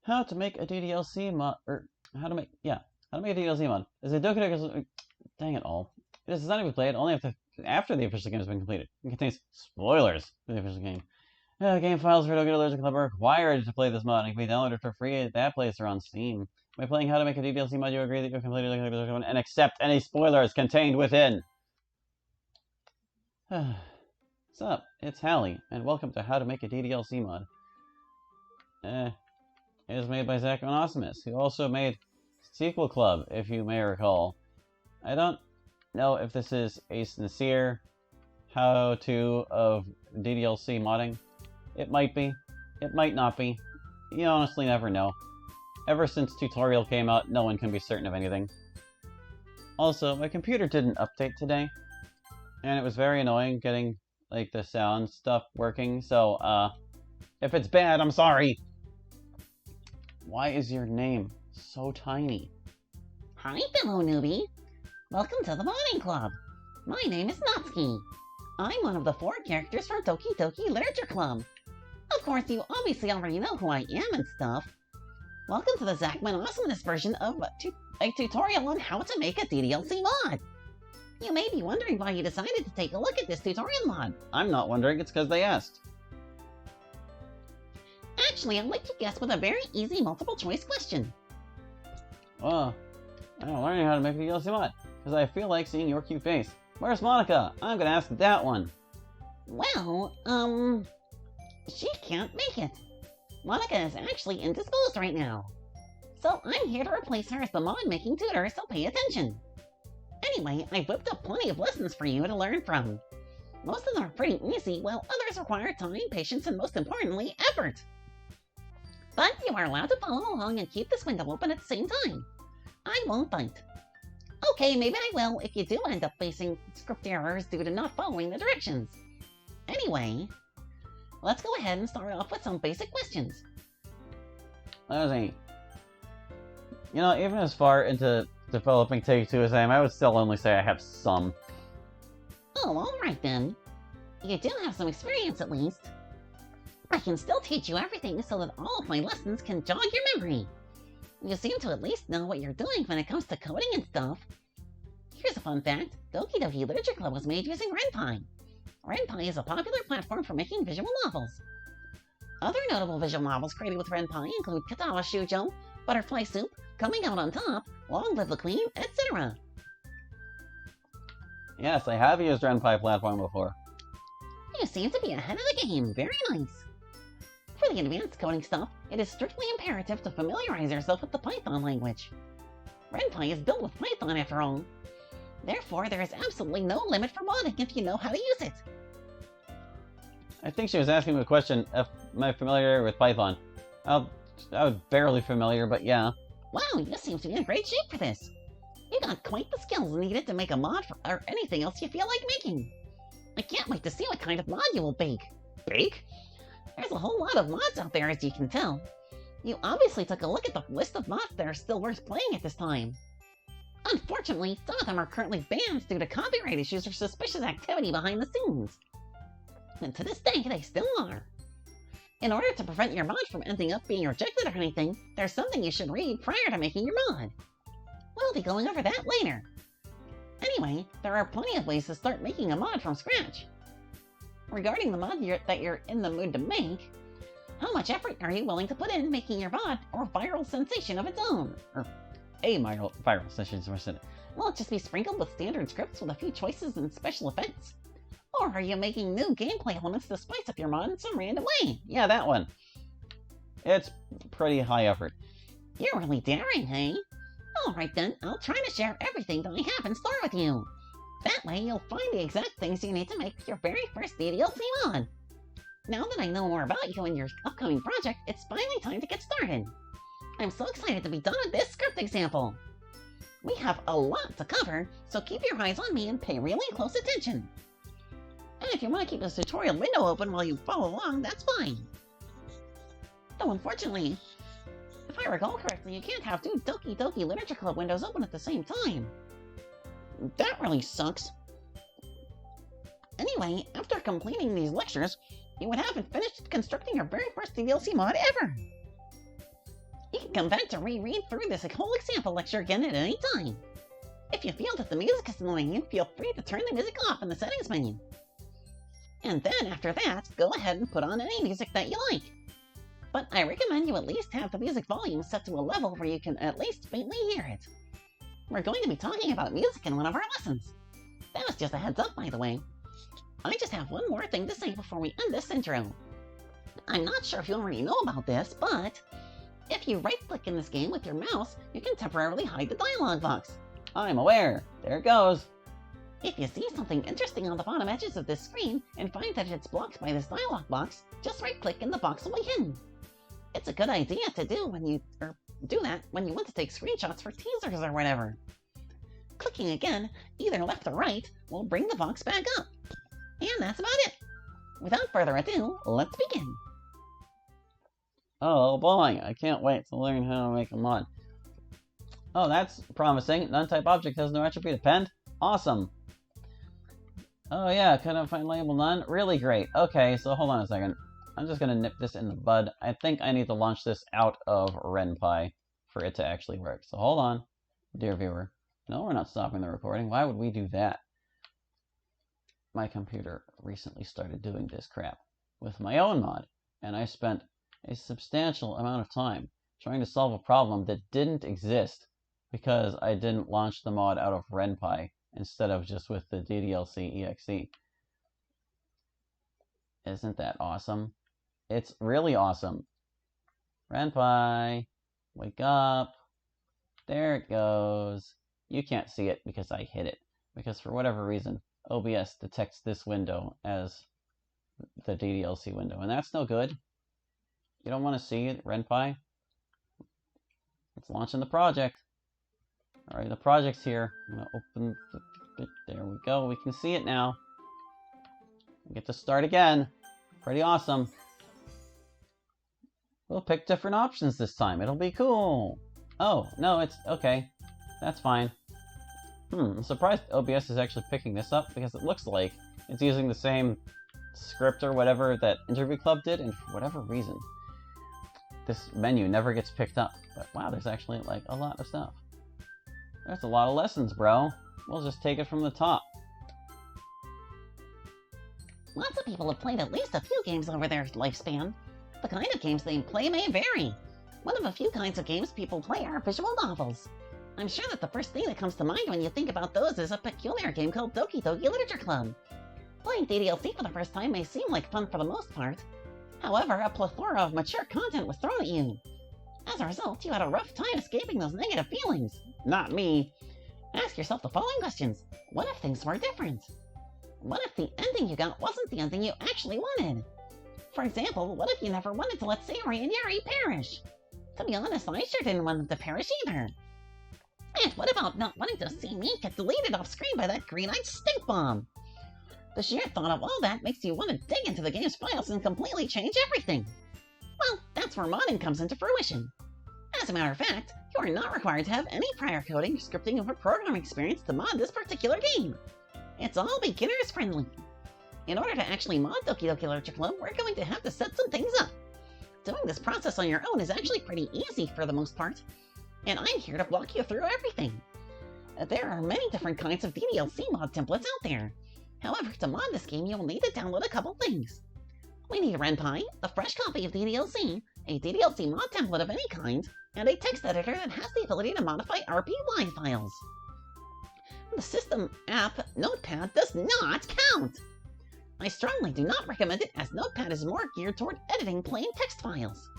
How to make a DDLC mod, or how to make a DDLC mod. Is a Doki. Dang it all. This is not even played only after the official game has been completed. It contains spoilers for the official game. Game files for Doki Doki Club are required to play this mod and can be downloaded for free at that place or on Steam. By playing How to Make a DDLC mod, you agree that you've completed Doki Doki Club and accept any spoilers contained within. What's up? It's Hallie, and welcome to How to Make a DDLC mod. It was made by Zach Onosimus, who also made Sequel Club, if you may recall. I don't know if this is a sincere how-to of DDLC modding. It might be. It might not be. You honestly never know. Ever since tutorial came out, no one can be certain of anything. Also, my computer didn't update today, and it was very annoying getting, like, the sound stuff working, so, if it's bad, I'm sorry! Why is your name so tiny? Hi, fellow newbie! Welcome to the modding club! My name is Natsuki. I'm one of the 4 characters from Doki Doki Literature Club. Of course, you obviously already know who I am and stuff. Welcome to the Zachman Awesomeness version of a tutorial on how to make a DDLC mod. You may be wondering why you decided to take a look at this tutorial mod. I'm not wondering, it's because they asked. Actually, I'll let you guess with a very easy multiple choice question. Well, I'm learning how to make a DDLC mod, because I feel like seeing your cute face. Where's Monica? I'm gonna ask that one. Well, she can't make it. Monica is actually indisposed right now. So I'm here to replace her as the mod-making tutor, so pay attention. Anyway, I've whipped up plenty of lessons for you to learn from. Most of them are pretty easy, while others require time, patience, and most importantly, effort. But you are allowed to follow along and keep this window open at the same time. I won't bite. Okay, maybe I will if you do end up facing script errors due to not following the directions. Anyway, let's go ahead and start off with some basic questions. Let's see. You know, even as far into developing Take-Two as I am, I would still only say I have some. Oh, alright then. You do have some experience at least. I can still teach you everything so that all of my lessons can jog your memory. You seem to at least know what you're doing when it comes to coding and stuff. Here's a fun fact. Doki Doki Literature Club was made using Ren'Py. Ren'Py is a popular platform for making visual novels. Other notable visual novels created with Ren'Py include Katawa Shoujo, Butterfly Soup, Coming Out on Top, Long Live the Queen, etc. Yes, I have used Ren'Py platform before. You seem to be ahead of the game. Very nice. For the advanced coding stuff, it is strictly imperative to familiarize yourself with the Python language. Ren'Py is built with Python after all. Therefore, there is absolutely no limit for modding if you know how to use it. I think she was asking me a question if am I familiar with Python. I was barely familiar, but yeah. Wow, you seem to be in great shape for this. You got quite the skills needed to make a mod or anything else you feel like making. I can't wait to see what kind of mod you will bake. Bake? There's a whole lot of mods out there, as you can tell. You obviously took a look at the list of mods that are still worth playing at this time. Unfortunately, some of them are currently banned due to copyright issues or suspicious activity behind the scenes. And to this day, they still are. In order to prevent your mod from ending up being rejected or anything, there's something you should read prior to making your mod. We'll be going over that later. Anyway, there are plenty of ways to start making a mod from scratch. Regarding the mod that you're in the mood to make, how much effort are you willing to put in making your mod or viral sensation of its own? Or a viral sensation. Will it just be sprinkled with standard scripts with a few choices and special effects? Or are you making new gameplay elements to spice up your mod in some random way? Yeah, that one. It's pretty high effort. You're really daring, hey? Alright then, I'll try to share everything that I have in store with you. That way, you'll find the exact things you need to make your very first DDLC mod. Now that I know more about you and your upcoming project, it's finally time to get started. I'm so excited to be done with this script example. We have a lot to cover, so keep your eyes on me and pay really close attention. And if you want to keep this tutorial window open while you follow along, that's fine. Though unfortunately, if I recall correctly, you can't have 2 Doki Doki Literature Club windows open at the same time. That really sucks. Anyway, after completing these lectures, you would have finished constructing your very first DDLC mod ever. You can come back to reread through this whole example lecture again at any time. If you feel that the music is annoying you, feel free to turn the music off in the settings menu. And then after that, go ahead and put on any music that you like. But I recommend you at least have the music volume set to a level where you can at least faintly hear it. We're going to be talking about music in one of our lessons. That was just a heads up, by the way. I just have one more thing to say before we end this intro. I'm not sure if you already know about this, but if you right-click in this game with your mouse, you can temporarily hide the dialog box. I'm aware. There it goes. If you see something interesting on the bottom edges of this screen and find that it's blocked by this dialog box, just right-click and the box will be hidden. It's a good idea to do when you want to take screenshots for teasers or whatever. Clicking again, either left or right, will bring the box back up. And that's about it. Without further ado, let's begin. Oh boy, I can't wait to learn how to make a mod. Oh, that's promising. None-type object has no attribute append. Awesome. Oh yeah, couldn't find label none. Really great. Okay, so hold on a second. I'm just gonna nip this in the bud. I think I need to launch this out of Ren'Py for it to actually work. So hold on, dear viewer. No, we're not stopping the recording. Why would we do that? My computer recently started doing this crap with my own mod, and I spent a substantial amount of time trying to solve a problem that didn't exist because I didn't launch the mod out of Ren'Py instead of just with the DDLC exe. Isn't that awesome? It's really awesome. Ren'Py, wake up. There it goes. You can't see it because I hid it. Because for whatever reason, OBS detects this window as the DDLC window. And that's no good. You don't want to see it, Ren'Py. It's launching the project. Alright, the project's here. I'm going to open the... There we go. We can see it now. We get to start again. Pretty awesome. We'll pick different options this time. It'll be cool. Oh, no, it's... Okay. That's fine. I'm surprised OBS is actually picking this up because it looks like it's using the same script or whatever that Interview Club did, and for whatever reason, this menu never gets picked up. But wow, there's actually like a lot of stuff. There's a lot of lessons, bro. We'll just take it from the top. Lots of people have played at least a few games over their lifespan. The kind of games they play may vary. One of a few kinds of games people play are visual novels. I'm sure that the first thing that comes to mind when you think about those is a peculiar game called Doki Doki Literature Club. Playing DDLC for the first time may seem like fun for the most part. However, a plethora of mature content was thrown at you. As a result, you had a rough time escaping those negative feelings. Not me. Ask yourself the following questions. What if things were different? What if the ending you got wasn't the ending you actually wanted? For example, what if you never wanted to let Sayori and Yuri perish? To be honest, I sure didn't want them to perish either. And what about not wanting to see me get deleted off screen by that green-eyed stink bomb? The sheer thought of all that makes you want to dig into the game's files and completely change everything. Well, that's where modding comes into fruition. As a matter of fact, you are not required to have any prior coding, scripting, or programming experience to mod this particular game. It's all beginners friendly. In order to actually mod Doki Doki Literature Club, we're going to have to set some things up. Doing this process on your own is actually pretty easy for the most part, and I'm here to walk you through everything. There are many different kinds of DDLC mod templates out there. However, to mod this game, you'll need to download a couple things. We need Ren'Py, a fresh copy of DDLC, a DDLC mod template of any kind, and a text editor that has the ability to modify RPY files. The system app Notepad does not count! I strongly do not recommend it, as Notepad is more geared toward editing plain text files.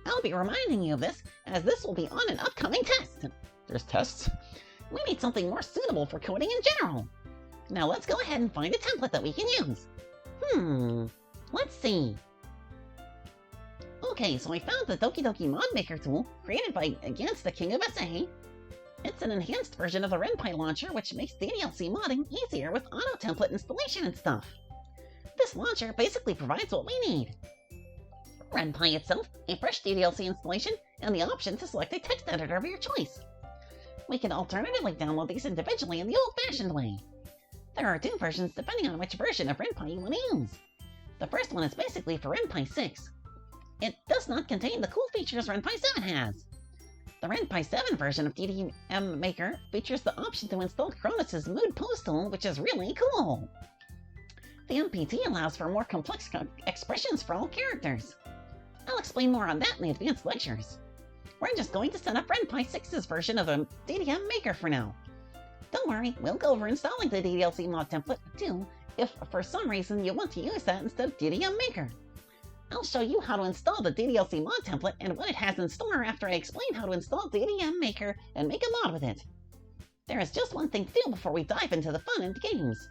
I'll be reminding you of this, as this will be on an upcoming test. There's tests? We need something more suitable for coding in general. Now let's go ahead and find a template that we can use. Let's see. Okay, so I found the Doki Doki Mod Maker tool, created by Against the King of SA. It's an enhanced version of the Ren'Py launcher, which makes DDLC modding easier with auto-template installation and stuff. This launcher basically provides what we need. Ren'Py itself, a fresh DDLC installation, and the option to select a text editor of your choice. We can alternatively download these individually in the old-fashioned way. There are two versions depending on which version of Ren'Py you want to use. The first one is basically for Ren'Py 6. it does not contain the cool features Ren'Py 7 has. The Ren'Py 7 version of DDM Maker features the option to install Cronus' mood pose tool, which is really cool. The MPT allows for more complex expressions for all characters. I'll explain more on that in the advanced lectures. We're just going to set up Ren'Py 6's version of the DDM Maker for now. Don't worry, we'll go over installing the DDLC mod template too, if for some reason you want to use that instead of DDM Maker. I'll show you how to install the DDLC mod template and what it has in store after I explain how to install DDM Maker and make a mod with it. There is just one thing to do before we dive into the fun and games.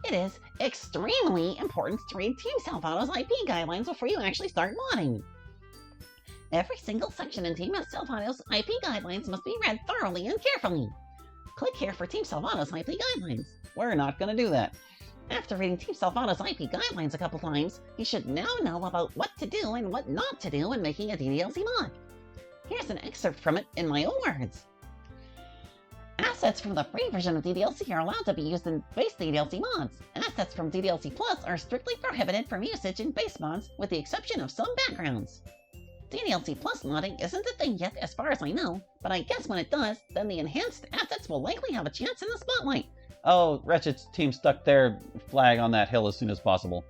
It is extremely important to read Team Salvato's IP guidelines before you actually start modding. Every single section in Team Salvato's IP guidelines must be read thoroughly and carefully. Click here for Team Salvato's IP guidelines. We're not gonna do that. After reading Team Salvato's IP guidelines a couple times, you should now know about what to do and what not to do when making a DDLC mod. Here's an excerpt from it in my own words. Assets from the free version of DDLC are allowed to be used in base DDLC mods. Assets from DDLC Plus are strictly prohibited from usage in base mods, with the exception of some backgrounds. DDLC Plus modding isn't a thing yet as far as I know, but I guess when it does, then the enhanced assets will likely have a chance in the spotlight. Oh, Wretched's team stuck their flag on that hill as soon as possible.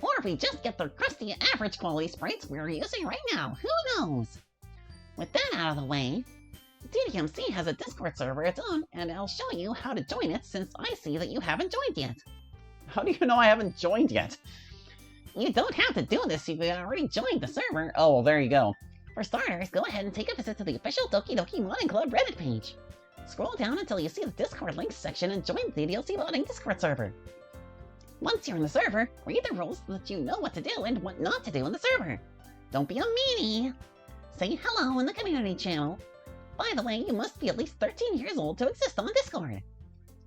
Or if we just get the crusty average quality sprites we're using right now, who knows? With that out of the way, DDMC has a Discord server of its own, and I'll show you how to join it since I see that you haven't joined yet. How do you know I haven't joined yet? You don't have to do this if you already joined the server. Oh, well, there you go. For starters, go ahead and take a visit to the official Doki Doki Modding Club Reddit page. Scroll down until you see the Discord links section and join the DDLC Modding Discord server. Once you're in the server, read the rules so that you know what to do and what not to do in the server. Don't be a meanie. Say hello in the community channel. By the way, you must be at least 13 years old to exist on Discord.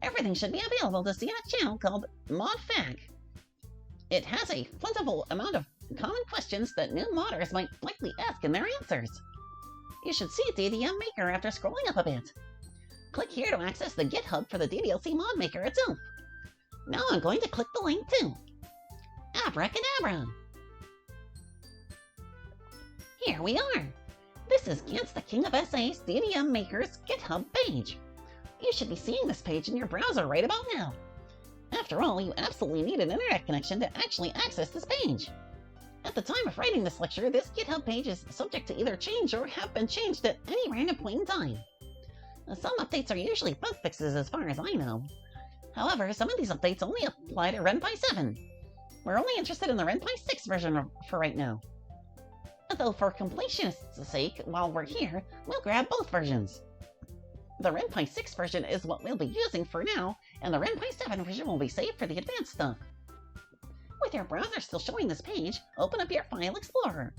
Everything should be available to see in a channel called ModFac. It has a plentiful amount of common questions that new modders might likely ask in their answers. You should see DDM Maker after scrolling up a bit. Click here to access the GitHub for the DDLC mod maker itself. Now I'm going to click the link too. Abracadabra! Here we are. This is Gantz the King of SA's DDM Maker's GitHub page. You should be seeing this page in your browser right about now. After all, you absolutely need an internet connection to actually access this page. At the time of writing this lecture, this GitHub page is subject to either change or have been changed at any random point in time. Some updates are usually bug fixes as far as I know. However, some of these updates only apply to Ren'Py 7. We're only interested in the Ren'Py 6 version for right now. Though for completionist's sake, while we're here, we'll grab both versions. The Ren'Py 6 version is what we'll be using for now, and the Ren'Py 7 version will be saved for the advanced stuff. With your browser still showing this page, open up your File Explorer.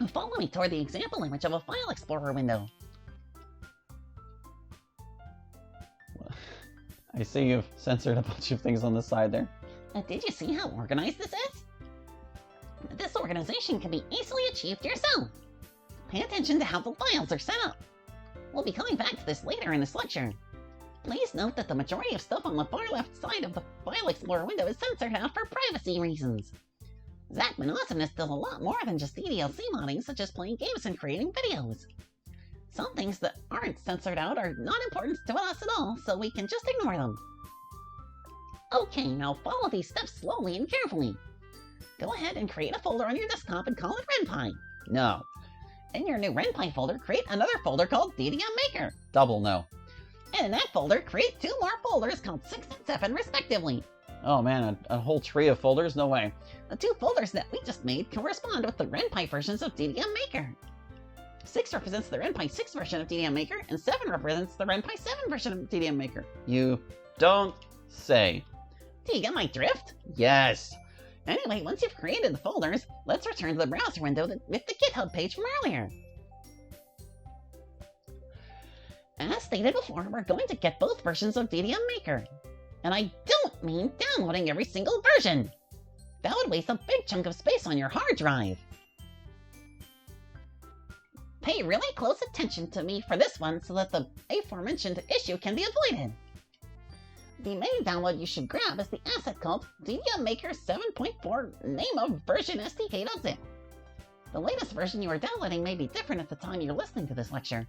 Follow me toward the example image of a File Explorer window. I see you've censored a bunch of things on the side there. Did you see how organized this is? This organization can be easily achieved yourself. Pay attention to how the files are set up. We'll be coming back to this later in this lecture. Please note that the majority of stuff on the far left side of the File Explorer window is censored out for privacy reasons. Zachman Awesomeness does a lot more than just DDLC modding, such as playing games and creating videos. Some things that aren't censored out are not important to us at all, so we can just ignore them. Okay, now follow these steps slowly and carefully. Go ahead and create a folder on your desktop and call it Ren'Py. No. In your new Ren'Py folder, create another folder called DDM Maker. Double no. And in that folder, create 2 more folders called 6 and 7 respectively. Oh man, a whole tree of folders? No way. The 2 folders that we just made correspond with the Ren'Py versions of DDM Maker. 6 represents the Ren'Py 6 version of DDM Maker, and 7 represents the Ren'Py 7 version of DDM Maker. You don't say. Do you get my drift? Yes. Anyway, once you've created the folders, let's return to the browser window with the GitHub page from earlier. As stated before, we're going to get both versions of DDM Maker. And I don't mean downloading every single version. That would waste a big chunk of space on your hard drive. Pay really close attention to me for this one so that the aforementioned issue can be avoided. The main download you should grab is the asset called DDM Maker 7.4 name of version SDK.zip. The latest version you are downloading may be different at the time you're listening to this lecture.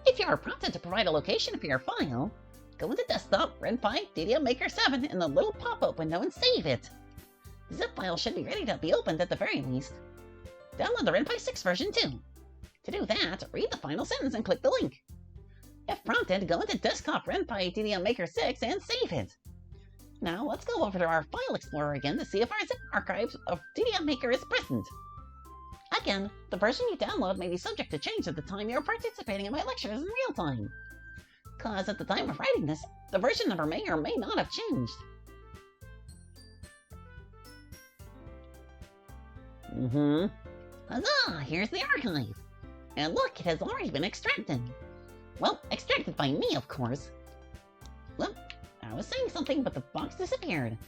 If you are prompted to provide a location for your file, go into Desktop, Ren'Py, DDL Maker 7 in the little pop-up window and save it. The zip file should be ready to be opened at the very least. Download the Ren'Py 6 version too. To do that, read the final sentence and click the link. If prompted, go into Desktop Ren'Py DDL Maker 6 and save it. Now let's go over to our File Explorer again to see if our zip archive of DDL Maker is present. Again, the version you download may be subject to change at the time you are participating in my lectures in real time. Cause at the time of writing this, the version number may or may not have changed. Huzzah! Here's the archive! And look, it has already been extracted. Well, extracted by me, of course. Well, I was saying something, but the box disappeared.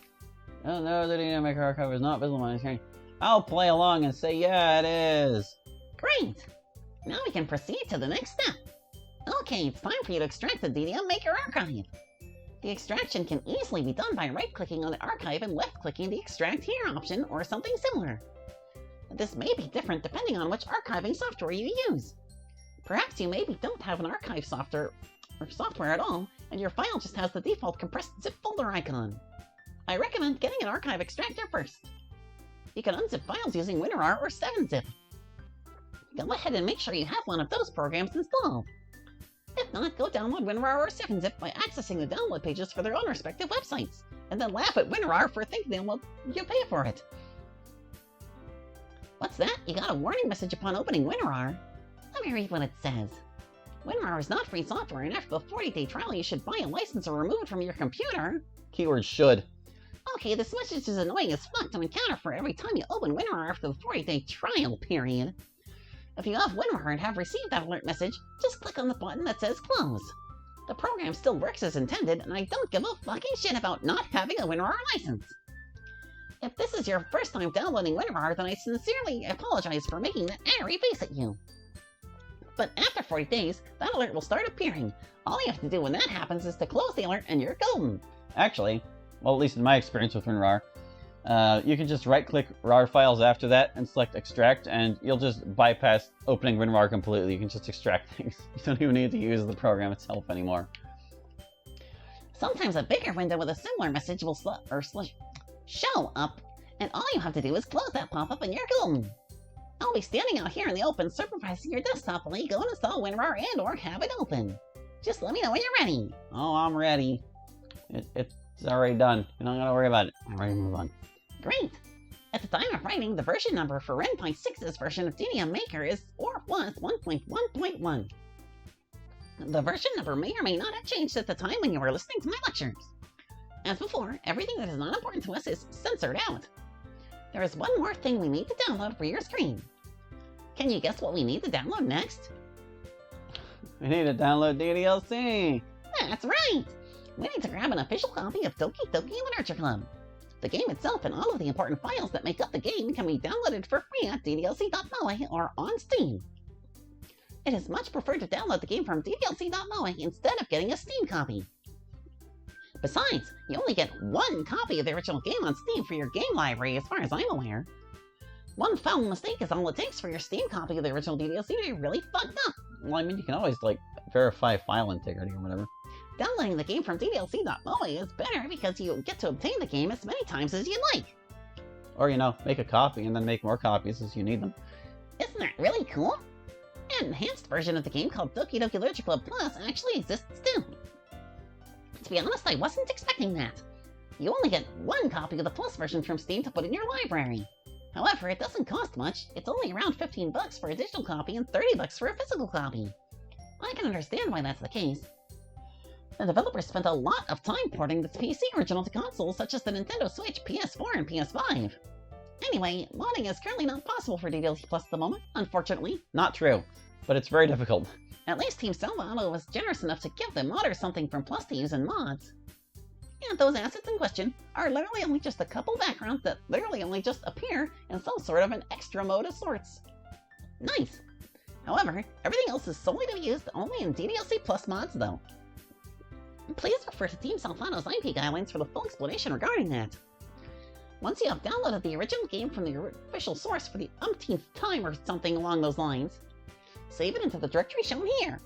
Oh no, the DDL Maker archive is not visible on the screen. I'll play along and say, yeah, it is. Great! Now we can proceed to the next step. Okay, it's time for you to extract the DDL Maker archive. The extraction can easily be done by right-clicking on the archive and left-clicking the Extract Here option or something similar. This may be different depending on which archiving software you use. Perhaps you maybe don't have an archive software at all, and your file just has the default compressed zip folder icon. I recommend getting an archive extractor first. You can unzip files using WinRAR or 7-zip. Go ahead and make sure you have one of those programs installed. If not, go download WinRAR or 7-zip by accessing the download pages for their own respective websites, and then laugh at WinRAR for thinking you pay for it. What's that? You got a warning message upon opening WinRAR? Let me read what it says. WinRAR is not free software, and after the 40-day trial you should buy a license or remove it from your computer. Keyword should. Okay, this message is annoying as fuck to encounter for every time you open WinRAR after the 40-day trial period. If you have WinRAR and have received that alert message, just click on the button that says Close. The program still works as intended, and I don't give a fucking shit about not having a WinRAR license. If this is your first time downloading WinRAR, then I sincerely apologize for making that angry face at you. But after 40 days, that alert will start appearing. All you have to do when that happens is to close the alert and you're golden. Actually, well, at least in my experience with WinRAR, you can just right-click RAR files after that and select Extract, and you'll just bypass opening WinRAR completely. You can just extract things. You don't even need to use the program itself anymore. Sometimes a bigger window with a similar message will show up, and all you have to do is close that pop-up and you're golden. I'll be standing out here in the open supervising your desktop while you go and install WinRAR and or have it open. Just let me know when you're ready. Oh, I'm ready. It's already done. You don't gotta worry about it. I'm ready to move on. Great! At the time of writing, the version number for Ren'Py 6's version of DDL Maker is or was 1.1.1. The version number may or may not have changed at the time when you were listening to my lectures. As before, everything that is not important to us is censored out. There is one more thing we need to download for your screen. Can you guess what we need to download next? We need to download DDLC! That's right! We need to grab an official copy of Doki Doki Literature Club. The game itself and all of the important files that make up the game can be downloaded for free at DDLC.moe or on Steam. It is much preferred to download the game from DDLC.moe instead of getting a Steam copy. Besides, you only get one copy of the original game on Steam for your game library as far as I'm aware. One foul mistake is all it takes for your Steam copy of the original DDLC to be really fucked up. Well, I mean, you can always, verify file integrity or whatever. Downloading the game from DDLC.moe is better because you get to obtain the game as many times as you like. Or, make a copy and then make more copies as you need them. Isn't that really cool? An enhanced version of the game called Doki Doki Literature Club Plus actually exists too. To be honest, I wasn't expecting that. You only get one copy of the Plus version from Steam to put in your library. However, it doesn't cost much. It's only around $15 for a digital copy and $30 for a physical copy. I can understand why that's the case. The developers spent a lot of time porting this PC original to consoles such as the Nintendo Switch, PS4, and PS5. Anyway, modding is currently not possible for DDLC Plus at the moment, unfortunately. Not true, but it's very difficult. At least Team Salvato was generous enough to give the modders something from Plus to use in mods. And those assets in question are literally only just a couple backgrounds that literally only just appear in some sort of an extra mode of sorts. Nice! However, everything else is solely to be used only in DDLC Plus mods though. Please refer to Team Salvato's IP guidelines for the full explanation regarding that. Once you have downloaded the original game from the official source for the umpteenth time or something along those lines, save it into the directory shown here.